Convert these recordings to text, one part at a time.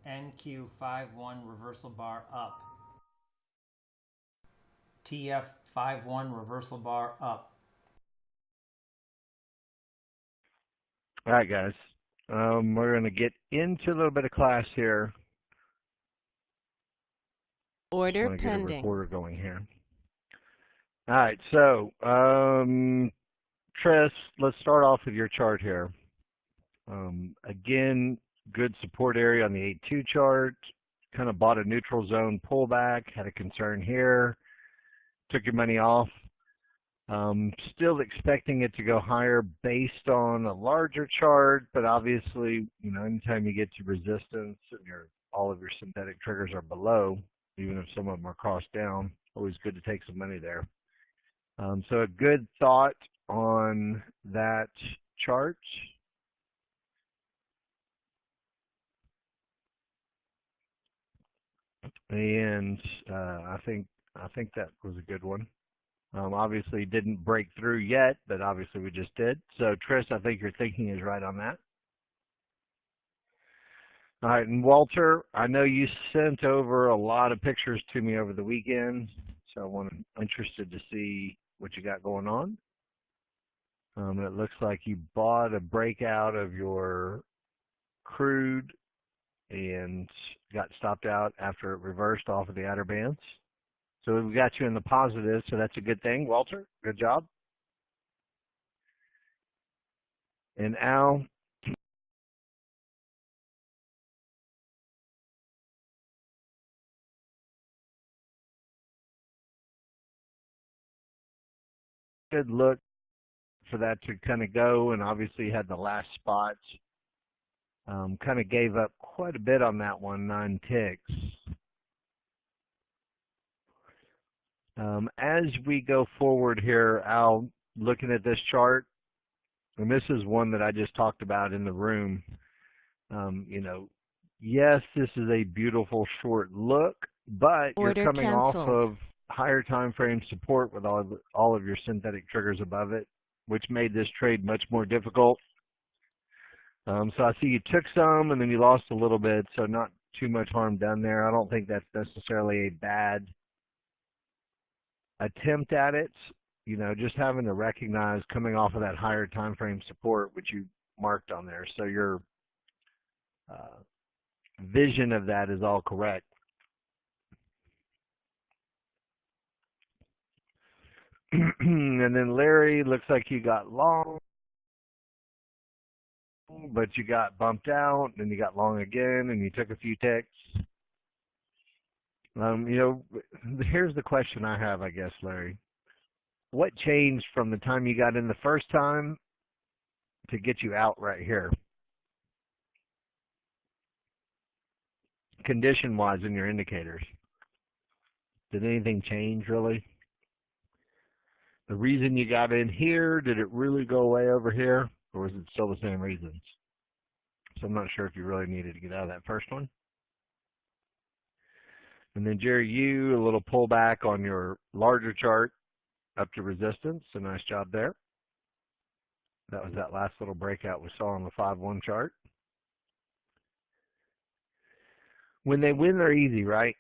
NQ51 reversal bar up. TF51 reversal bar up. All right, guys. We're going to get into a little bit of class here. Order want to pending. get a recorder going here. All right, so Tris, let's start off with your chart here. Again, good support area on the 8-2 chart. Kind of bought a neutral zone pullback, had a concern here, took your money off. Still expecting it to go higher based on a larger chart, but obviously, you know, anytime you get to resistance and all of your synthetic triggers are below, even if some of them are crossed down, always good to take some money there. So a good thought on that chart. And I think that was a good one. Obviously didn't break through yet, but obviously we just did. So Tris, I think your thinking is right on that. All right, and Walter, I know you sent over a lot of pictures to me over the weekend, so I'm interested to see what you got going on. It looks like you bought a breakout of your crude and got stopped out after it reversed off of the outer bands. So we got you in the positive, so that's a good thing. Walter, good job. And Al, good look for that to kind of go, and obviously had the last spot. Kind of gave up quite a bit on that one, 9 ticks. As we go forward here, Al, looking at this chart, and this is one that I just talked about in the room, you know, yes, this is a beautiful short look, but Order you're coming canceled. off of higher time frame support with all of your synthetic triggers above it, which made this trade much more difficult. So I see you took some and then you lost a little bit, so not too much harm done there. I don't think that's necessarily a bad attempt at it. You know, just having to recognize coming off of that higher time frame support, which you marked on there. So your vision of that is all correct. And then Larry, looks like you got long, but you got bumped out, and you got long again, and you took a few ticks. You know, here's the question I have, I guess, Larry. What changed from the time you got in the first time to get you out right here? Condition-wise in your indicators. Did anything change, really? The reason you got in here, did it really go away over here, or was it still the same reasons? So I'm not sure if you really needed to get out of that first one. And then, Jerry, you, a little pullback on your larger chart up to resistance. A nice job there. That was that last little breakout we saw on the 5-1 chart. When they win, they're easy, right?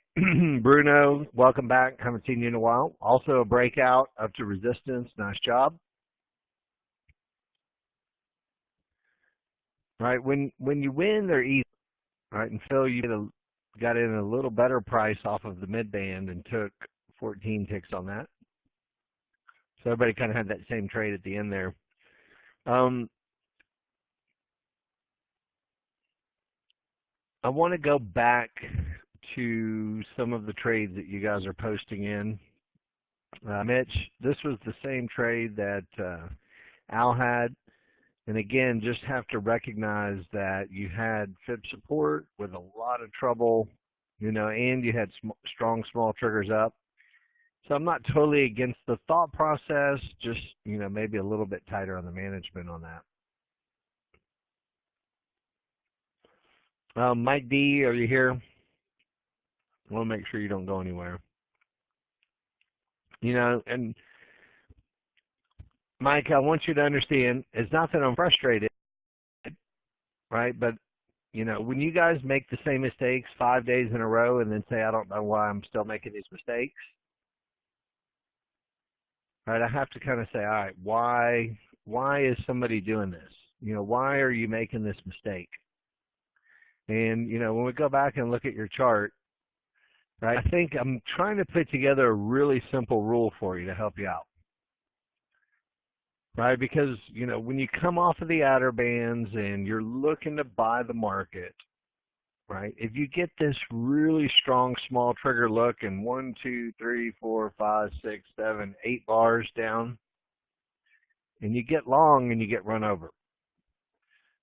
Bruno, welcome back. Haven't seen you in a while. Also a breakout up to resistance. Nice job. Right, when you win, they're easy. Right, and Phil, you got in a little better price off of the mid band and took 14 ticks on that. So everybody kind of had that same trade at the end there. I want to go back to some of the trades that you guys are posting in. Mitch, this was the same trade that Al had. And again, just have to recognize that you had fib support with a lot of trouble, you know, and you had strong small triggers up. So I'm not totally against the thought process, just, you know, maybe a little bit tighter on the management on that. Mike D, are you here? I want to make sure you don't go anywhere. You know, and Mike, I want you to understand, it's not that I'm frustrated, right? But when you guys make the same mistakes 5 days in a row and then say, I don't know why I'm still making these mistakes, right? I have to kind of say, all right, why is somebody doing this? Why are you making this mistake? And, when we go back and look at your chart, right, I think I'm trying to put together a really simple rule for you to help you out. Right, because, when you come off of the outer bands and you're looking to buy the market, right, if you get this really strong small trigger look and 1, 2, 3, 4, 5, 6, 7, 8 bars down, and you get long and you get run over,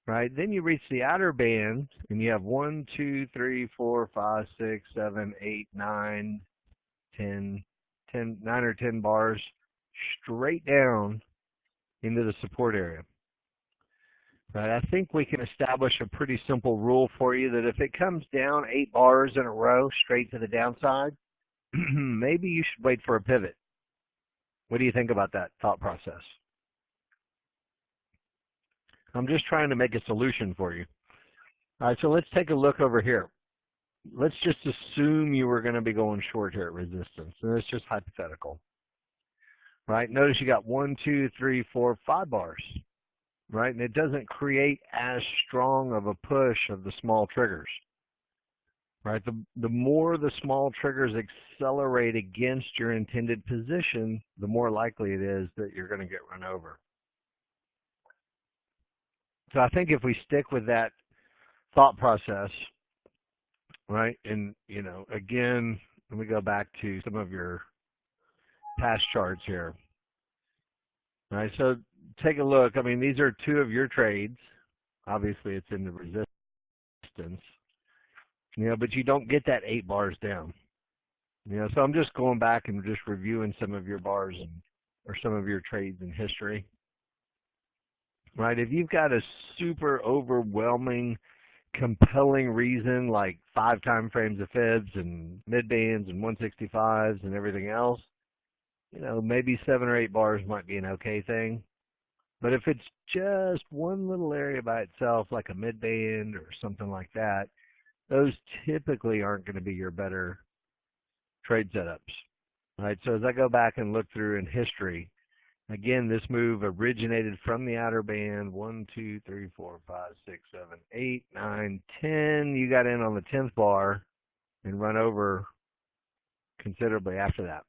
right, then you reach the outer band and you have 1, 2, 3, 4, 5, 6, 7, 8, 9, 10, 9 or 10 bars straight down into the support area. Right, I think we can establish a pretty simple rule for you that if it comes down 8 bars in a row straight to the downside, maybe you should wait for a pivot. What do you think about that thought process? I'm just trying to make a solution for you. All right, so let's take a look over here. Let's just assume you were going to be going short here at resistance, and it's just hypothetical. Right, notice you got 1, 2, 3, 4, 5 bars. Right, and it doesn't create as strong of a push of the small triggers. Right, the more the small triggers accelerate against your intended position, the more likely it is that you're going to get run over. So I think if we stick with that thought process, right, and again, let me go back to some of your past charts here. All right, so take a look. I mean, these are 2 of your trades. Obviously, it's in the resistance. But you don't get that 8 bars down. So I'm just going back and just reviewing some of your bars or some of your trades in history. Right, if you've got a super overwhelming, compelling reason like 5 time frames of fibs and mid bands and 165s and everything else, maybe 7 or 8 bars might be an okay thing. But if it's just one little area by itself, like a mid-band or something like that, those typically aren't going to be your better trade setups. Right? So as I go back and look through in history, again, this move originated from the outer band, 1, 2, 3, 4, 5, 6, 7, 8, 9, 10. You got in on the 10th bar and run over considerably after that.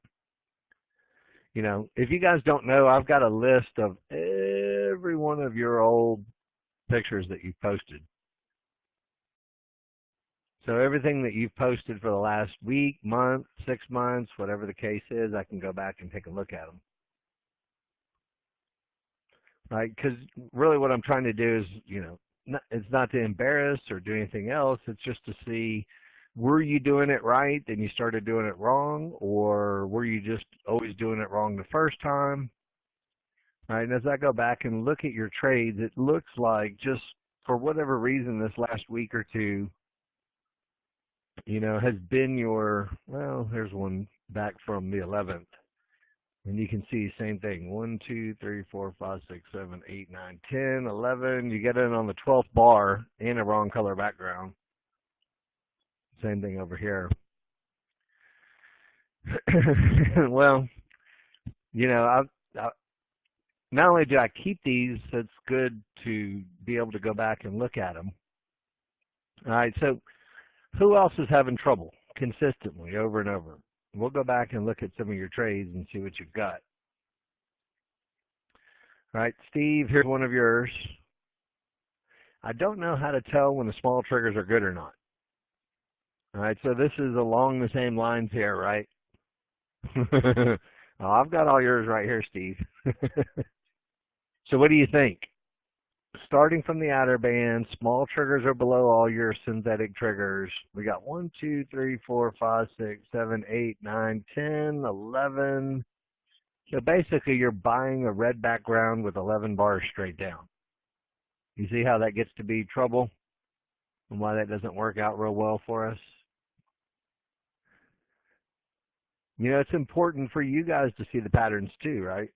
If you guys don't know, I've got a list of every one of your old pictures that you've posted. So everything that you've posted for the last week, month, 6 months, whatever the case is, I can go back and take a look at them. Right? Because really what I'm trying to do is, it's not to embarrass or do anything else. It's just to see, were you doing it right and you started doing it wrong, or were you just always doing it wrong the first time? Right, and as I go back and look at your trades, it looks like just for whatever reason this last week or two, has been there's one back from the 11th. And you can see same thing, 1, 2, 3, 4, 5, 6, 7, 8, 9, 10, 11. You get in on the 12th bar in a wrong color background. Same thing over here. Well, I not only do I keep these, it's good to be able to go back and look at them. All right, so who else is having trouble consistently over and over? We'll go back and look at some of your trades and see what you've got. All right, Steve, here's one of yours. I don't know how to tell when the small triggers are good or not. All right, so this is along the same lines here, right? Oh, I've got all yours right here, Steve. So what do you think? Starting from the outer band, small triggers are below all your synthetic triggers. We got 1, 2, 3, 4, 5, 6, 7, 8, 9, 10, 11. So basically you're buying a red background with 11 bars straight down. You see how that gets to be trouble and why that doesn't work out real well for us? It's important for you guys to see the patterns too, right?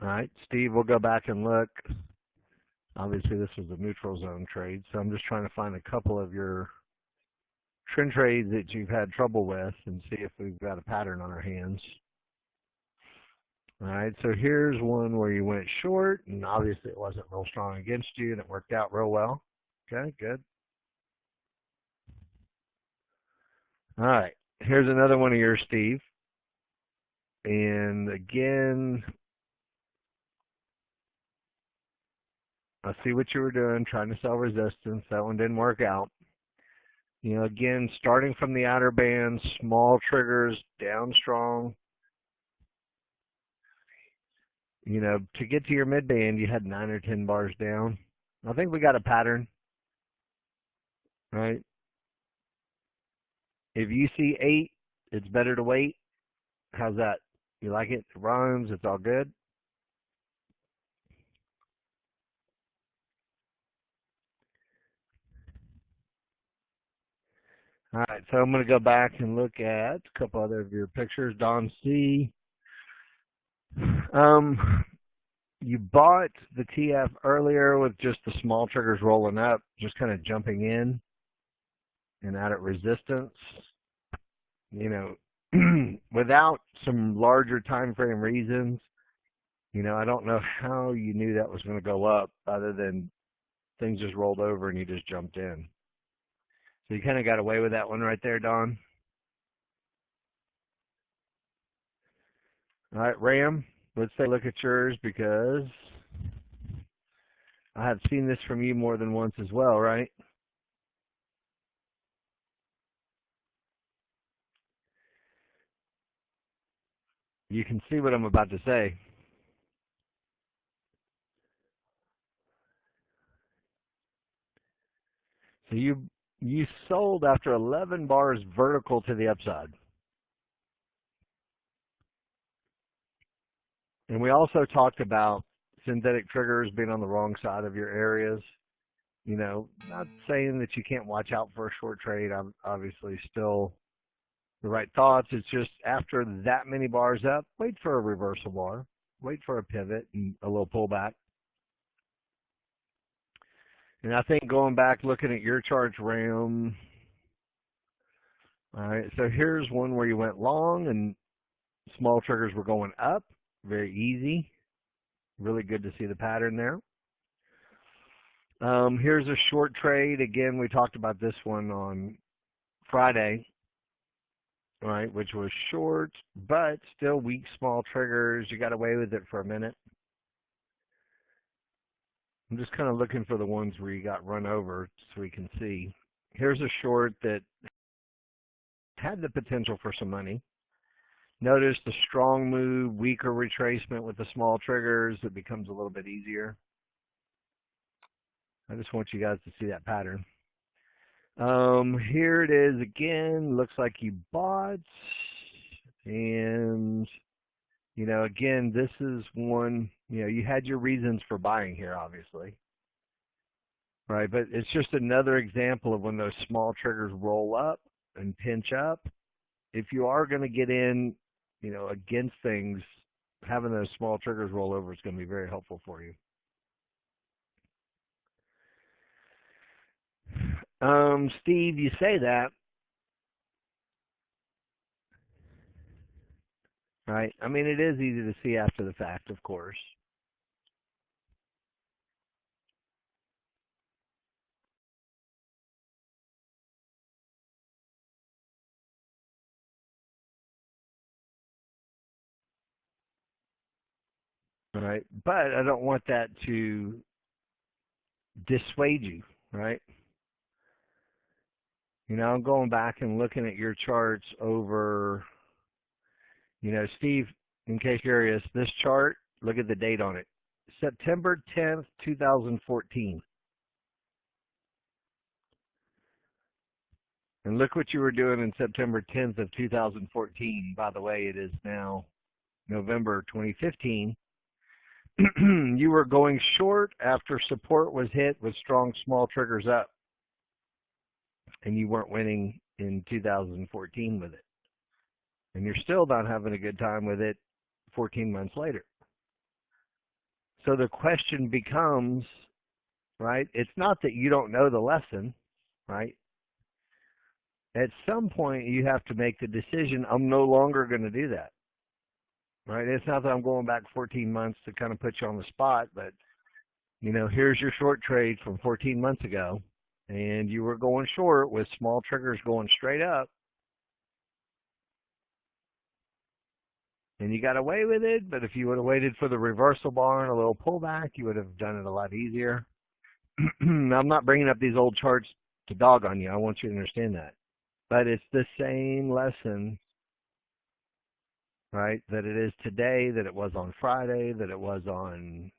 All right, Steve, we'll go back and look. Obviously, this was a neutral zone trade, so I'm just trying to find a couple of your trend trades that you've had trouble with and see if we've got a pattern on our hands. All right, so here's one where you went short, and obviously it wasn't real strong against you, and it worked out real well. Okay, good. All right, here's another one of yours, Steve. And again, I see what you were doing, trying to sell resistance. That one didn't work out. You know, again, starting from the outer band, small triggers, down strong. You know, to get to your mid band, you had 9 or 10 bars down. I think we got a pattern, right? If you see 8, it's better to wait. How's that? You like it? It rhymes. It's all good. All right, so I'm going to go back and look at a couple other of your pictures. Don C. You bought the TF earlier with just the small triggers rolling up, just kind of jumping in and out at resistance. You know, without some larger time frame reasons, you know, I don't know how you knew that was going to go up other than things just rolled over and you just jumped in. So you kind of got away with that one right there, Don. All right, Ram, let's take a look at yours because I have seen this from you more than once as well, right? You can see what I'm about to say. So you sold after 11 bars vertical to the upside. And we also talked about synthetic triggers being on the wrong side of your areas. You know, not saying that you can't watch out for a short trade. I'm obviously still the right thoughts. It's just after that many bars up, wait for a reversal bar, wait for a pivot and a little pullback. And I think going back, looking at your charts, Ram, all right, so here's one where you went long and small triggers were going up, very easy. Really good to see the pattern there. Here's a short trade. Again, we talked about this one on Friday, right, which was short, but still weak small triggers. You got away with it for a minute. I'm just kind of looking for the ones where you got run over so we can see. Here's a short that had the potential for some money. Notice the strong move, weaker retracement with the small triggers. It becomes a little bit easier. I just want you guys to see that pattern. Here it is again. Looks like you bought. And, you know, again, this is one, you know, you had your reasons for buying here, obviously. Right, but it's just another example of when those small triggers roll up and pinch up. If you are going to get in, you know, against things, having those small triggers roll over is going to be very helpful for you. Steve, you say that, right? I mean, it is easy to see after the fact, of course. Right, but I don't want that to dissuade you, right? You know, I'm going back and looking at your charts over, you know, Steve, in case you're curious, this chart, look at the date on it. September 10th, 2014. And look what you were doing in September 10th of 2014. By the way, it is now November 2015. You were going short after support was hit with strong small triggers up. And you weren't winning in 2014 with it. And you're still not having a good time with it 14 months later. So the question becomes, right? It's not that you don't know the lesson, right? At some point, you have to make the decision, I'm no longer going to do that, right? It's not that I'm going back 14 months to kind of put you on the spot, but, here's your short trade from 14 months ago, and you were going short with small triggers going straight up, and you got away with it, but if you would have waited for the reversal bar and a little pullback, you would have done it a lot easier. I'm not bringing up these old charts to dog on you. I want you to understand that. But it's the same lesson, right, that it is today, that it was on Friday, that it was on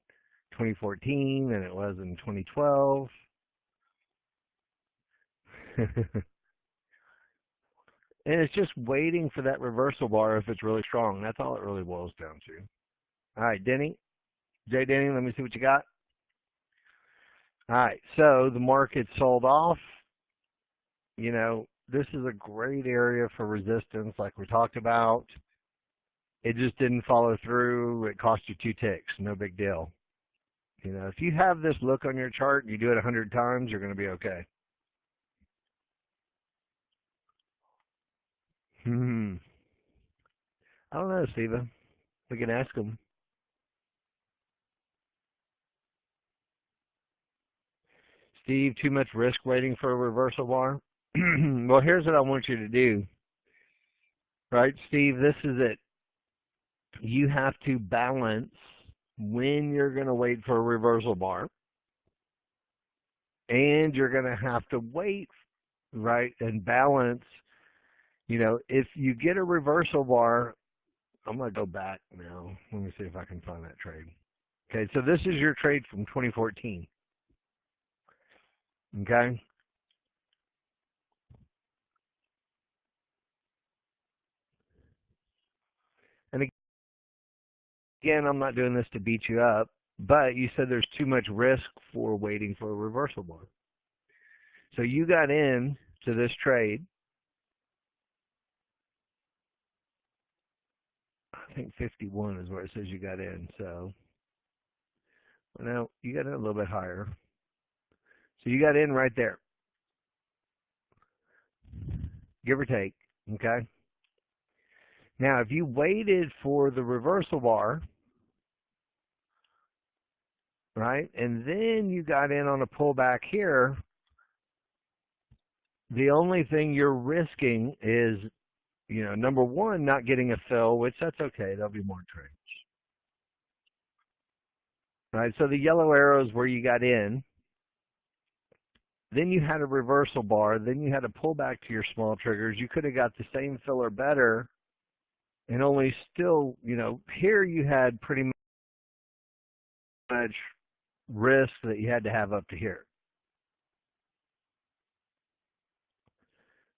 2014, and it was in 2012. And it's just waiting for that reversal bar if it's really strong. That's all it really boils down to. All right, Denny. Jay Denny, let me see what you got. All right, so the market sold off. This is a great area for resistance like we talked about. It just didn't follow through. It cost you 2 ticks. No big deal. If you have this look on your chart and you do it 100 times, you're going to be okay. I don't know, Steva. We can ask them. Steve, too much risk waiting for a reversal bar? Well, here's what I want you to do. Right, Steve, this is it. You have to balance when you're going to wait for a reversal bar, and you're going to have to wait, right, and balance. If you get a reversal bar, I'm going to go back now. Let me see if I can find that trade. Okay, so this is your trade from 2014. Okay? And again, I'm not doing this to beat you up, but you said there's too much risk for waiting for a reversal bar. So you got in to this trade. I think 51 is where it says you got in. So, now you got in a little bit higher. So you got in right there, give or take. Okay? Now, if you waited for the reversal bar, right, and then you got in on a pullback here, the only thing you're risking is, number one, not getting a fill, which that's okay. There'll be more trades. Right, so the yellow arrows where you got in, then you had a reversal bar, then you had a pullback to your small triggers. You could have got the same fill or better, and only still, here you had pretty much risk that you had to have up to here.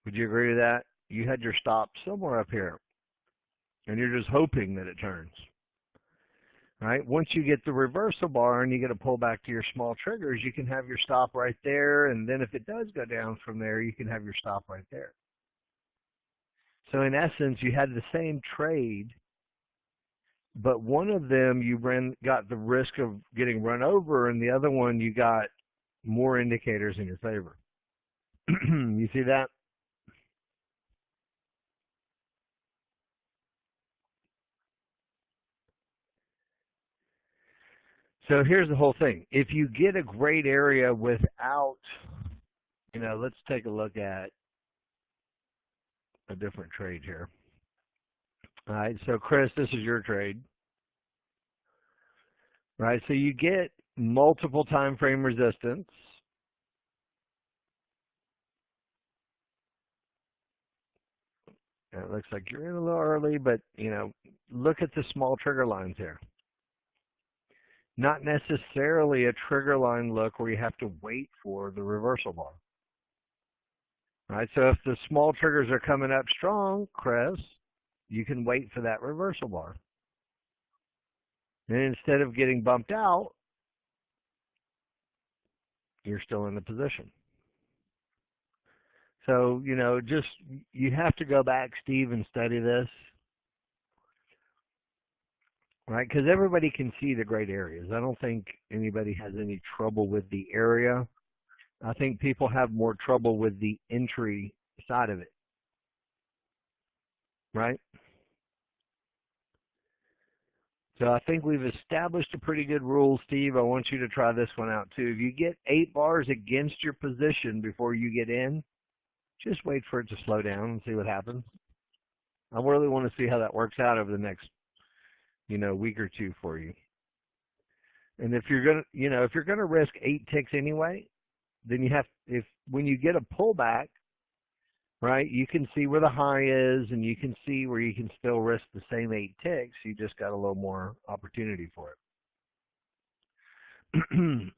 Would you agree with that? You had your stop somewhere up here, and you're just hoping that it turns. Right? Once you get the reversal bar and you get a pullback to your small triggers, you can have your stop right there, and then if it does go down from there, you can have your stop right there. So in essence, you had the same trade, but one of them you got the risk of getting run over, and the other one you got more indicators in your favor. You see that? So here's the whole thing. If you get a great area without, let's take a look at a different trade here. All right, so Chris, this is your trade. Right, so you get multiple time frame resistance. It looks like you're in a little early, but, look at the small trigger lines here. Not necessarily a trigger line look where you have to wait for the reversal bar. Right, so if the small triggers are coming up strong, Chris, you can wait for that reversal bar. And instead of getting bumped out, you're still in the position. So, you have to go back, Steve, and study this. right? Because everybody can see the great areas. I don't think anybody has any trouble with the area. I think people have more trouble with the entry side of it, right? So I think we've established a pretty good rule, Steve. I want you to try this one out too. If you get 8 bars against your position before you get in, just wait for it to slow down and see what happens. I really want to see how that works out over the next, week or two for you. And if you're gonna risk 8 ticks anyway, then when you get a pullback, right, you can see where the high is and you can see where you can still risk the same 8 ticks. You just got a little more opportunity for it.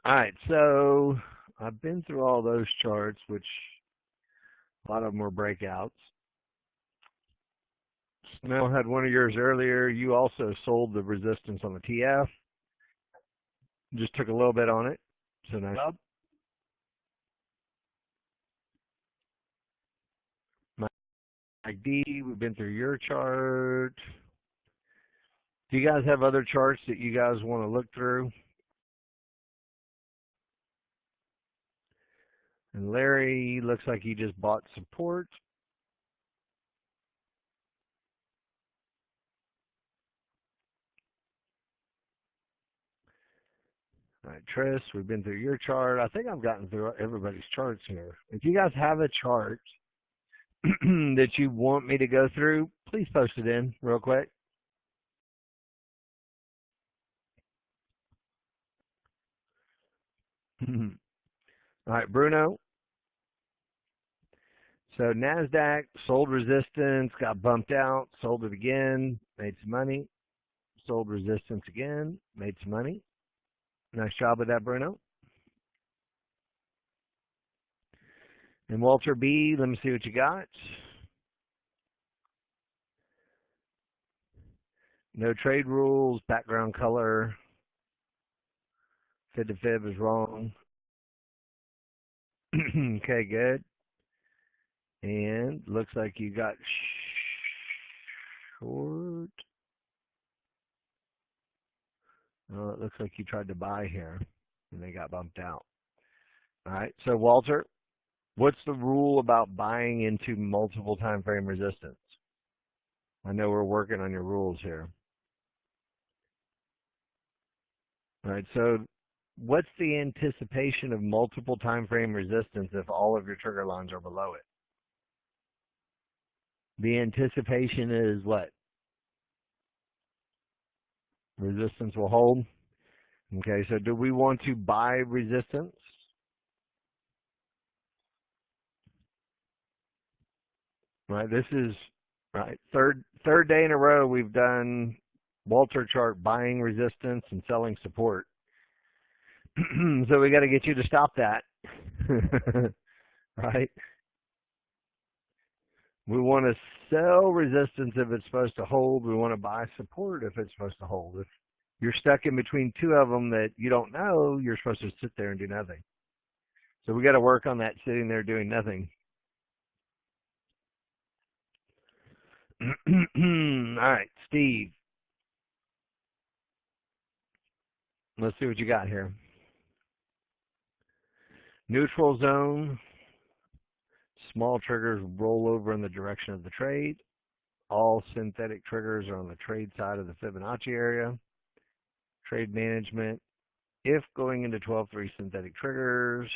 All right, so I've been through all those charts, which a lot of them were breakouts. Snell had one of yours earlier. You also sold the resistance on the TF. Just took a little bit on it. So nice job. Mike D, we've been through your chart. Do you guys have other charts that you guys want to look through? And Larry looks like he just bought support. All right, Tris, we've been through your chart. I think I've gotten through everybody's charts here. If you guys have a chart that you want me to go through, please post it in real quick. All right, Bruno. So NASDAQ sold resistance, got bumped out, sold it again, made some money, sold resistance again, made some money. Nice job with that, Bruno. And Walter B, let me see what you got. No trade rules, background color, fib to fib is wrong. Okay, good. And looks like you got short. Oh, it looks like you tried to buy here and they got bumped out. All right, so Walter, what's the rule about buying into multiple time frame resistance? I know we're working on your rules here. All right, so what's the anticipation of multiple time frame resistance if all of your trigger lines are below it? The anticipation is what? Resistance will hold. Okay, so do we want to buy resistance? Right, this is right third day in a row we've done Walter chart buying resistance and selling support. So we got to get you to stop that. Right? We want to sell resistance if it's supposed to hold. We want to buy support if it's supposed to hold. If you're stuck in between two of them that you don't know, you're supposed to sit there and do nothing. So we got to work on that sitting there doing nothing. All right, Steve. Let's see what you got here. Neutral zone. Small triggers roll over in the direction of the trade. All synthetic triggers are on the trade side of the Fibonacci area. Trade management. If going into 12-3 synthetic triggers.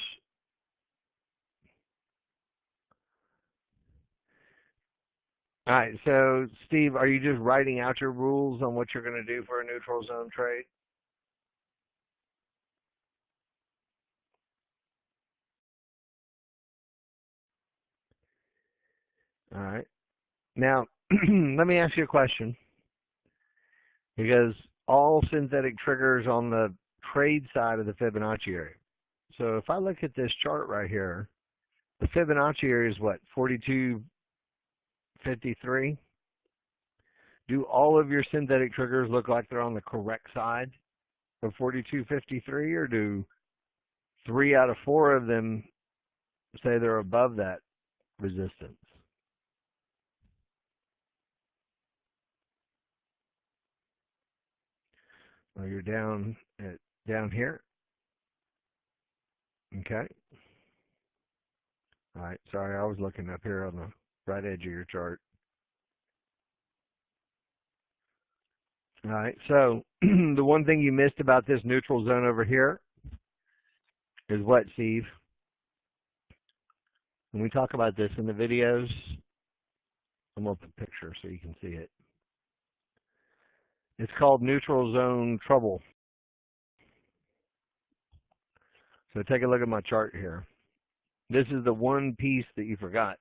All right, so Steve, are you just writing out your rules on what you're going to do for a neutral zone trade? All right. Now, let me ask you a question. Because all synthetic triggers on the trade side of the Fibonacci area. So if I look at this chart right here, the Fibonacci area is what, 4253? Do all of your synthetic triggers look like they're on the correct side of 4253, or do 3 out of 4 of them say they're above that resistance? Well, you're down here. Okay. All right. Sorry, I was looking up here on the right edge of your chart. All right. So the one thing you missed about this neutral zone over here is what, Steve? When we talk about this in the videos, I'm going to put a picture so you can see it. It's called neutral zone trouble. So take a look at my chart here. This is the one piece that you forgot.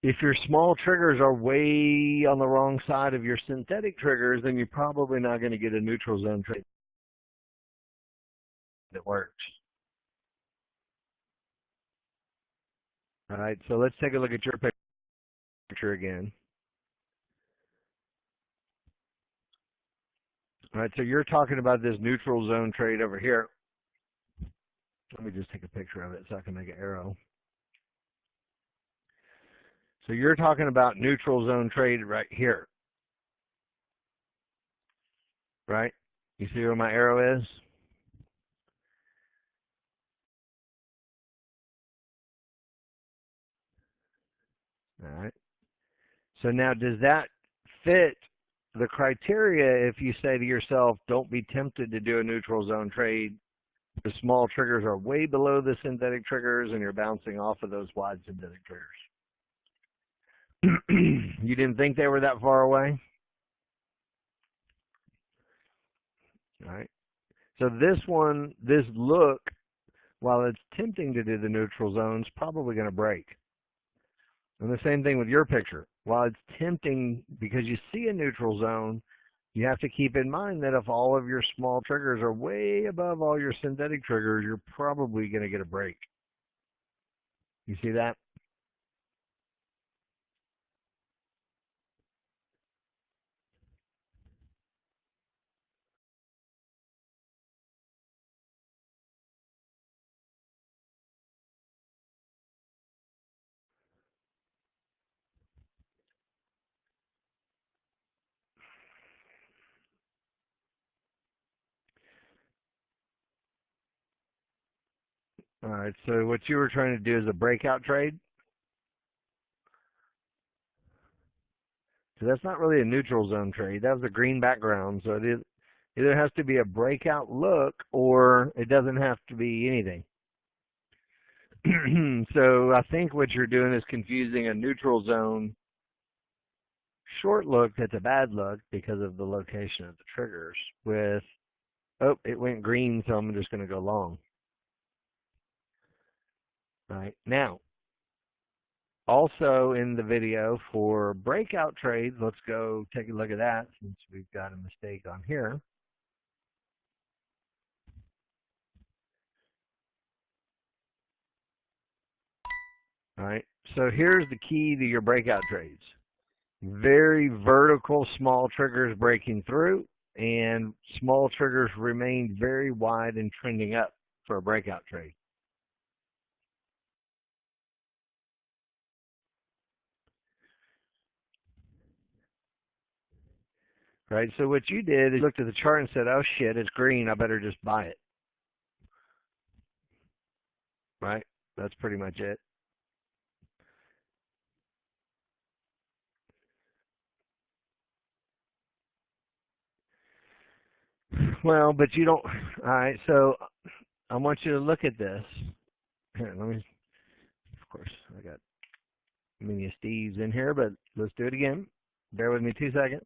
If your small triggers are way on the wrong side of your synthetic triggers, then you're probably not going to get a neutral zone trade that works. All right, so let's take a look at your picture again. All right, so you're talking about this neutral zone trade over here. Let me just take a picture of it so I can make an arrow. So you're talking about neutral zone trade right here, right? You see where my arrow is? All right. So now does that fit the criteria if you say to yourself, don't be tempted to do a neutral zone trade? The small triggers are way below the synthetic triggers and you're bouncing off of those wide synthetic triggers. You didn't think they were that far away? All right. So this one, this look, while it's tempting to do the neutral zone, is probably going to break. And the same thing with your picture. While it's tempting because you see a neutral zone, you have to keep in mind that if all of your small triggers are way above all your synthetic triggers, you're probably going to get a break. You see that? All right, so what you were trying to do is a breakout trade. So that's not really a neutral zone trade. That was a green background, so it either has to be a breakout look or it doesn't have to be anything. So I think what you're doing is confusing a neutral zone short look that's a bad look because of the location of the triggers with, oh, it went green, so I'm just going to go long. All right. Now, also in the video for breakout trades, let's go take a look at that since we've got a mistake on here. All right. So here's the key to your breakout trades. Very vertical small triggers breaking through, and small triggers remain very wide and trending up for a breakout trade. Right, so what you did is looked at the chart and said, oh shit, it's green, I better just buy it. Right, that's pretty much it. Well, but you don't, all right, so I want you to look at this. Here, let me, of course, I got many Steves in here, but let's do it again. Bear with me 2 seconds.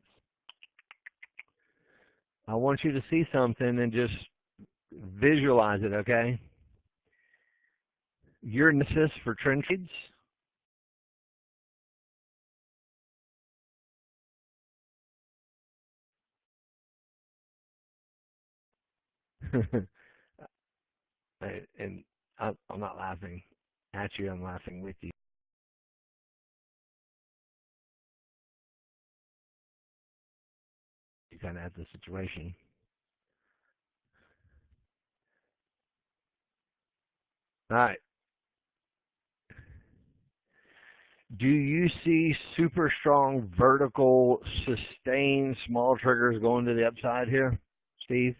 I want you to see something and just visualize it, okay? Your nemesis for trend trades, and I'm not laughing at you, I'm laughing with you. You kind of at the situation. All right. Do you see super strong vertical sustained small triggers going to the upside here, Steve?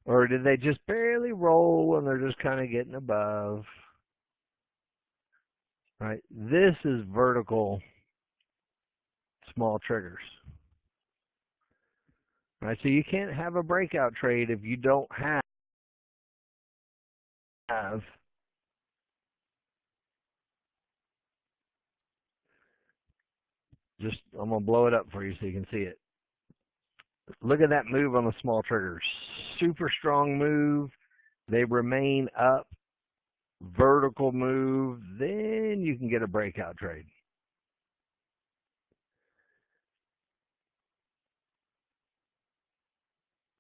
Or did they just barely roll and they're just kind of getting above? Right? This is vertical small triggers. Right? So you can't have a breakout trade if you don't have just, I'm going to blow it up for you so you can see it. Look at that move on the small triggers. Super strong move. They remain up. Vertical move. Then you can get a breakout trade.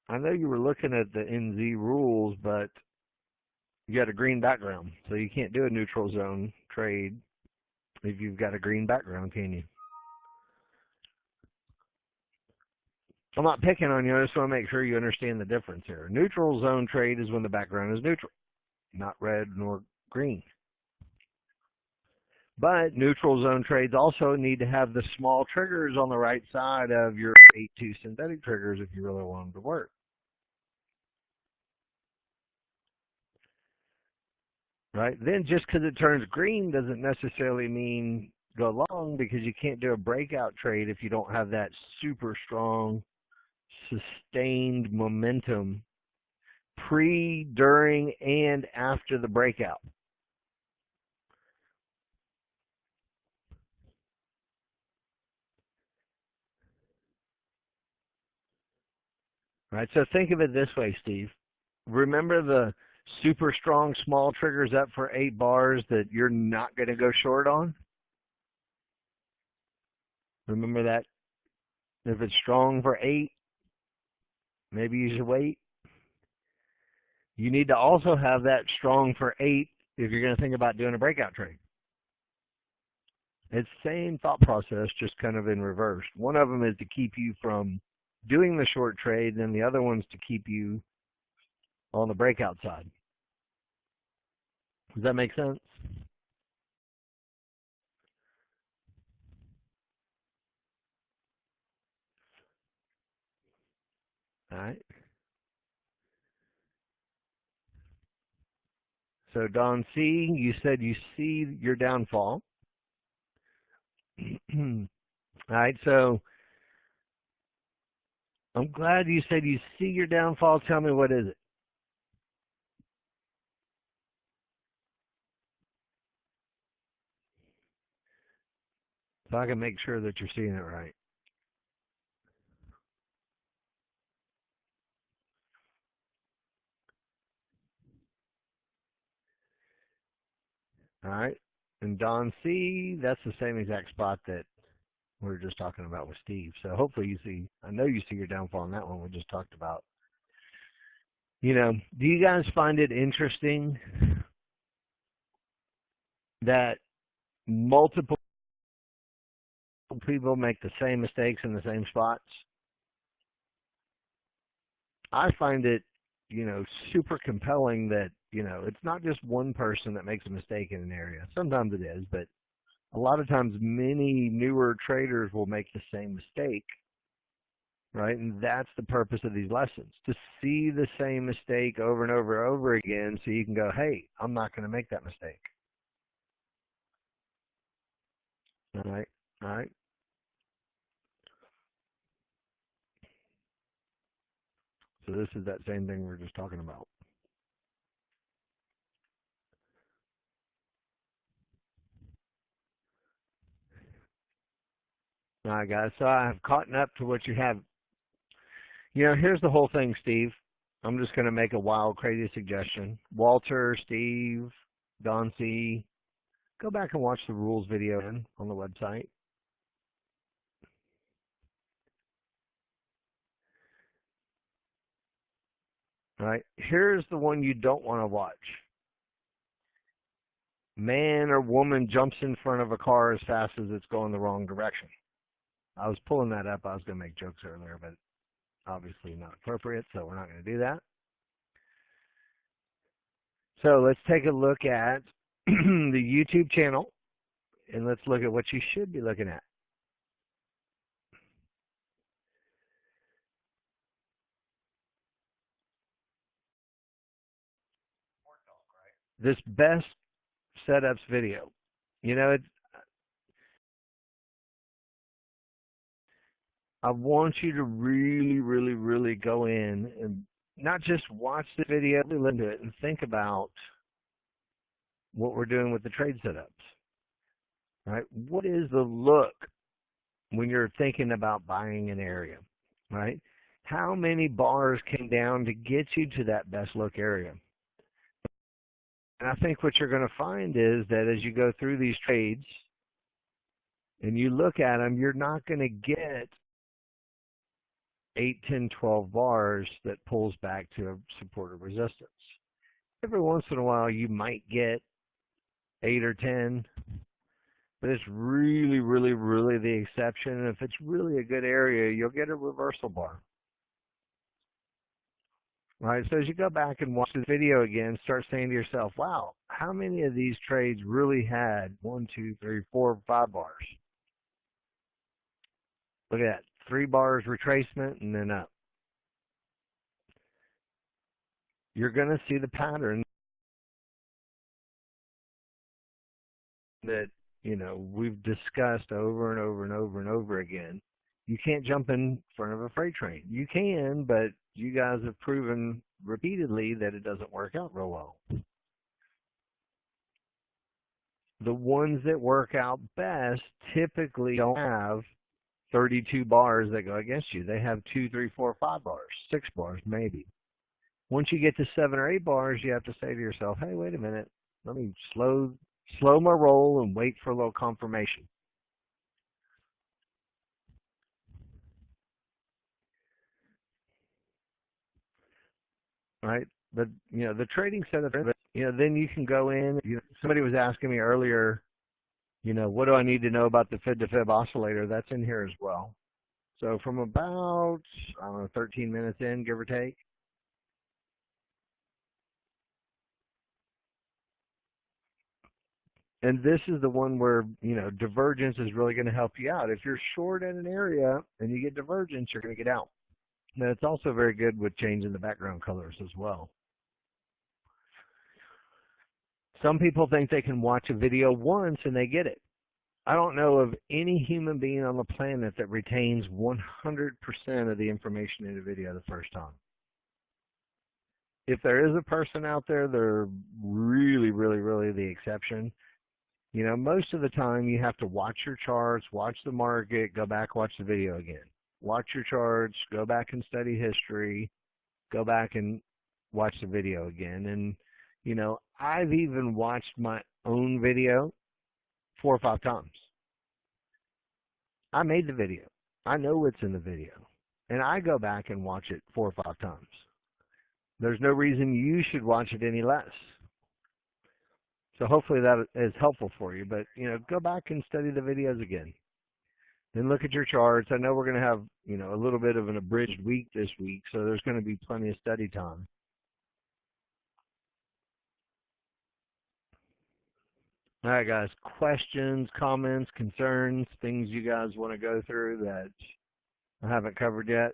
I know you were looking at the NZ rules, but you got a green background. So you can't do a neutral zone trade if you've got a green background, can you? I'm not picking on you. I just want to make sure you understand the difference here. A neutral zone trade is when the background is neutral, not red nor green. But neutral zone trades also need to have the small triggers on the right side of your 8-2 synthetic triggers if you really want them to work. Right? Then just because it turns green doesn't necessarily mean go long, because you can't do a breakout trade if you don't have that super strong sustained momentum pre, during, and after the breakout. Right? So think of it this way, Steve. Remember the super strong small triggers up for 8 bars that you're not going to go short on? Remember that? If it's strong for 8, maybe you should wait. You need to also have that strong for 8 if you're going to think about doing a breakout trade. It's the same thought process, just kind of in reverse. One of them is to keep you from doing the short trade, and the other one's to keep you on the breakout side. Does that make sense? All right. So Don C, you said you see your downfall. All right. So I'm glad you said you see your downfall. Tell me, what is it? So I can make sure that you're seeing it right. All right. And Don C, that's the same exact spot that we were just talking about with Steve. So hopefully you see, I know you see your downfall in that one we just talked about. You know, do you guys find it interesting that multiple people make the same mistakes in the same spots? I find it, you know, super compelling that, you know, it's not just one person that makes a mistake in an area. Sometimes it is, but a lot of times many newer traders will make the same mistake, right? And that's the purpose of these lessons, to see the same mistake over and over and over again so you can go, hey, I'm not going to make that mistake. All right, all right. So this is that same thing we were just talking about. All right, guys, so I have caught up to what you have. You know, here's the whole thing, Steve. I'm just going to make a wild, crazy suggestion. Walter, Steve, Don C., go back and watch the rules video on the website. All right, here's the one you don't want to watch. Man or woman jumps in front of a car as fast as it's going the wrong direction. I was pulling that up. I was going to make jokes earlier, but obviously not appropriate, so we're not going to do that. So let's take a look at the YouTube channel, and let's look at what you should be looking at. This best setups video. You know, I want you to really go in and not just watch the video, but listen to it and think about what we're doing with the trade setups. Right? What is the look when you're thinking about buying an area? Right? How many bars came down to get you to that best look area? And I think what you're going to find is that as you go through these trades and you look at them, you're not going to get 8, 10, 12 bars that pulls back to a support or resistance. Every once in a while you might get 8 or 10, but it's really the exception. And if it's really a good area, you'll get a reversal bar. Right, so as you go back and watch the video again, start saying to yourself, wow, how many of these trades really had 1, 2, 3, 4, 5 bars? Look at that, 3 bars retracement and then up. You're going to see the pattern that, you know, we've discussed over and over again. You can't jump in front of a freight train. You can, but you guys have proven repeatedly that it doesn't work out real well. The ones that work out best typically don't have 32 bars that go against you. They have 2, 3, 4, 5 bars, 6 bars maybe. Once you get to 7 or 8 bars, you have to say to yourself, hey, wait a minute, let me slow my roll and wait for a little confirmation. Right? But, you know, the trading setup, you know, then you can go in. You know, somebody was asking me earlier, you know, what do I need to know about the fib-to-fib oscillator? That's in here as well. So from about, I don't know, 13 minutes in, give or take. And this is the one where, you know, divergence is really going to help you out. If you're short in an area and you get divergence, you're going to get out. And it's also very good with changing the background colors as well. Some people think they can watch a video once and they get it. I don't know of any human being on the planet that retains 100% of the information in a video the first time. If there is a person out there, they're really the exception. You know, most of the time you have to watch your charts, watch the market, go back, watch the video again. Watch your charts, go back and study history, go back and watch the video again. And, you know, I've even watched my own video 4 or 5 times. I made the video. I know what's in the video. And I go back and watch it 4 or 5 times. There's no reason you should watch it any less. So hopefully that is helpful for you. But, you know, go back and study the videos again. Then look at your charts. I know we're going to have, you know, a little bit of an abridged week this week, so there's going to be plenty of study time. All right, guys, questions, comments, concerns, things you guys want to go through that I haven't covered yet?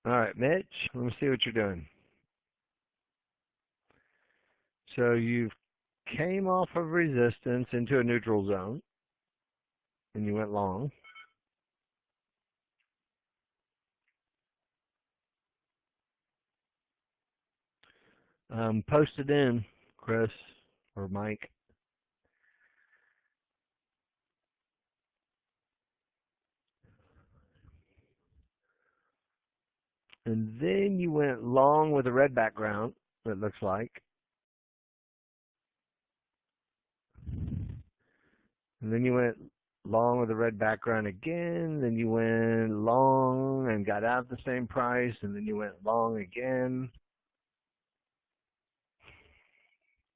All right, Mitch, let me see what you're doing. So you came off of resistance into a neutral zone, and you went long. Post it in, Chris or Mike. And then you went long with a red background, it looks like. And then you went long with a red background again. Then you went long and got out the same price. And then you went long again.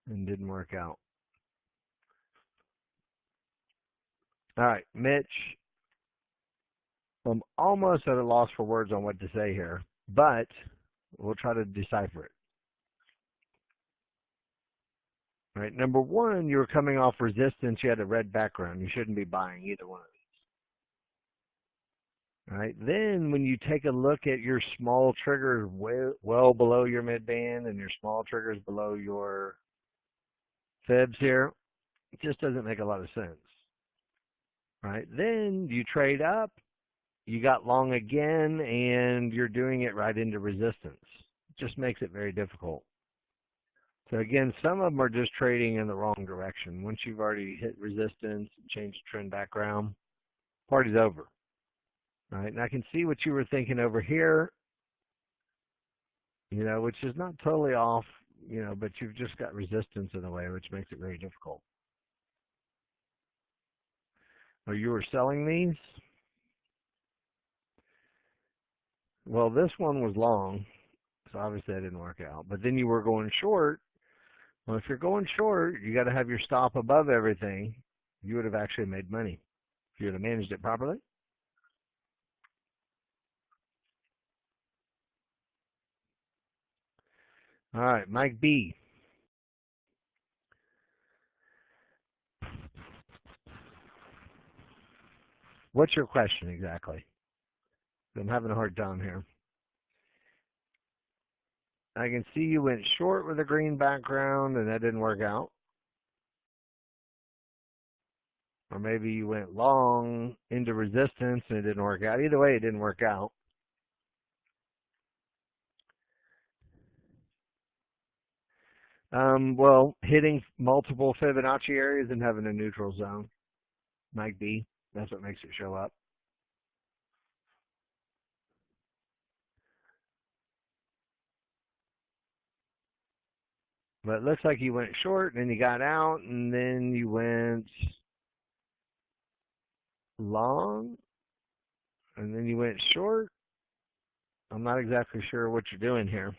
And didn't work out. All right, Mitch, I'm almost at a loss for words on what to say here, but we'll try to decipher it. All right, number one, you were coming off resistance. You had a red background. You shouldn't be buying either one of these. All right, then when you take a look at your small triggers well below your mid-band and your small triggers below your fibs here, it just doesn't make a lot of sense. Right, then you trade up, you got long again, and you're doing it right into resistance. It just makes it very difficult. So again, some of them are just trading in the wrong direction. Once you've already hit resistance, changed trend background, party's over. All right, and I can see what you were thinking over here, which is not totally off, but you've just got resistance in the way, which makes it very difficult. Or you were selling these? Well, this one was long, so obviously that didn't work out. But then you were going short. Well, if you're going short, you got to have your stop above everything. You would have actually made money if you would have managed it properly. All right, Mike B. What's your question exactly? I'm having a hard time here. I can see you went short with a green background and that didn't work out. Or maybe you went long into resistance and it didn't work out. Either way, it didn't work out. Well, hitting multiple Fibonacci areas and having a neutral zone, Mike B. That's what makes it show up. But it looks like you went short and then you got out and then you went long and then you went short. I'm not exactly sure what you're doing here.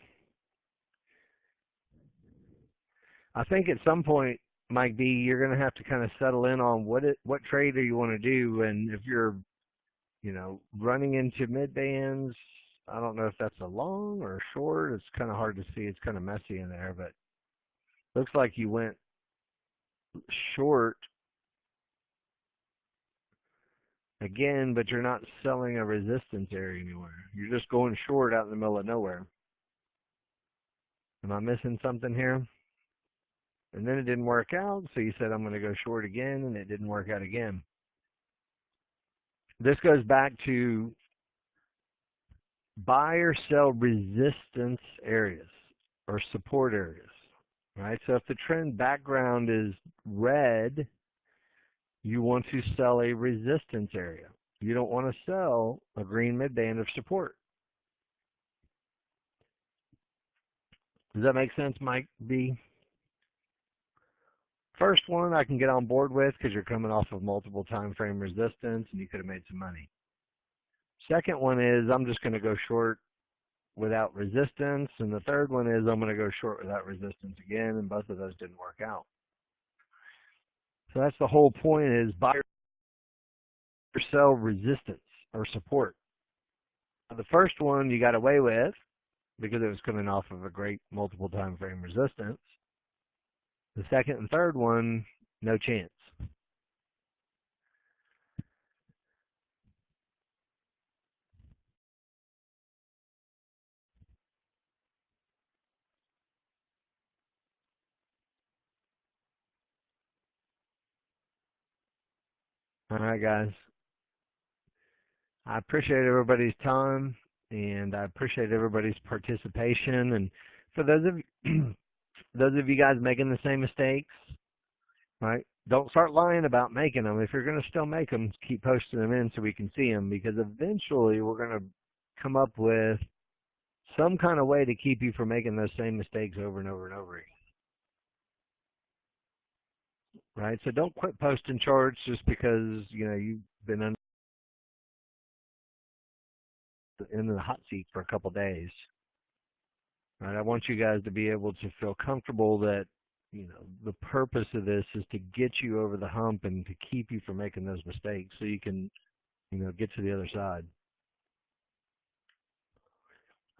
I think at some point, Mike B, you're going to have to kind of settle in on what trade do you want to do. And if you're, running into mid bands, I don't know if that's a long or a short. It's kind of hard to see. It's kind of messy in there, but looks like you went short again, but you're not selling a resistance area anywhere. You're just going short out in the middle of nowhere. Am I missing something here? And then it didn't work out, so you said I'm going to go short again, and it didn't work out again. This goes back to buy or sell resistance areas or support areas, right? So if the trend background is red, you want to sell a resistance area. You don't want to sell a green midband of support. Does that make sense, Mike B? First one I can get on board with because you're coming off of multiple time frame resistance and you could have made some money. Second one is I'm just going to go short without resistance. And the third one is I'm going to go short without resistance again, and both of those didn't work out. So that's the whole point, is buy or sell resistance or support. The first one you got away with because it was coming off of a great multiple time frame resistance. The second and third one, no chance. All right, guys. I appreciate everybody's time, and I appreciate everybody's participation. And for those of you guys making the same mistakes, right? Don't start lying about making them. If you're going to still make them, keep posting them in so we can see them, because eventually we're going to come up with some kind of way to keep you from making those same mistakes over and over and over again. Right? So don't quit posting charts just because, you've been in the hot seat for a couple days. Right? I want you guys to be able to feel comfortable that the purpose of this is to get you over the hump and to keep you from making those mistakes so you can, get to the other side.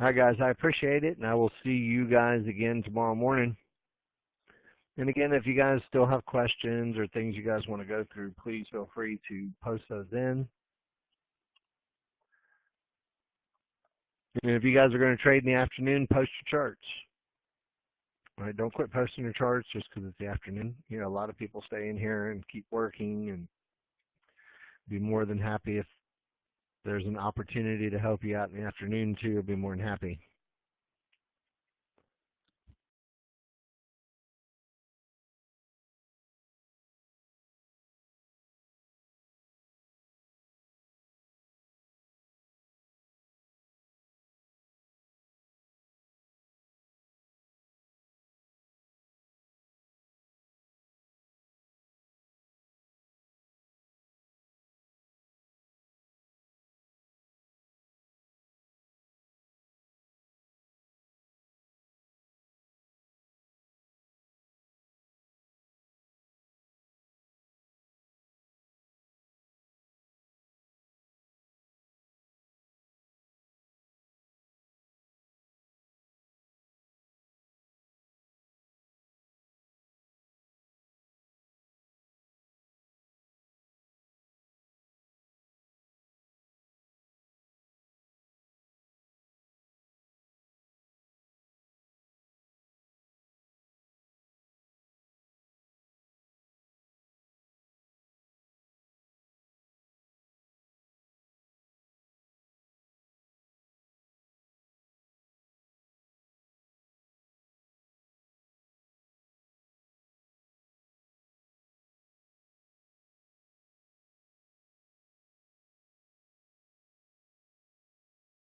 All right, guys, I appreciate it, and I will see you guys again tomorrow morning. And again, if you guys still have questions or things you guys want to go through, please feel free to post those in. And if you guys are going to trade in the afternoon, post your charts. All right, don't quit posting your charts just because it's the afternoon. A lot of people stay in here and keep working, and be more than happy if there's an opportunity to help you out in the afternoon too. I'll be more than happy.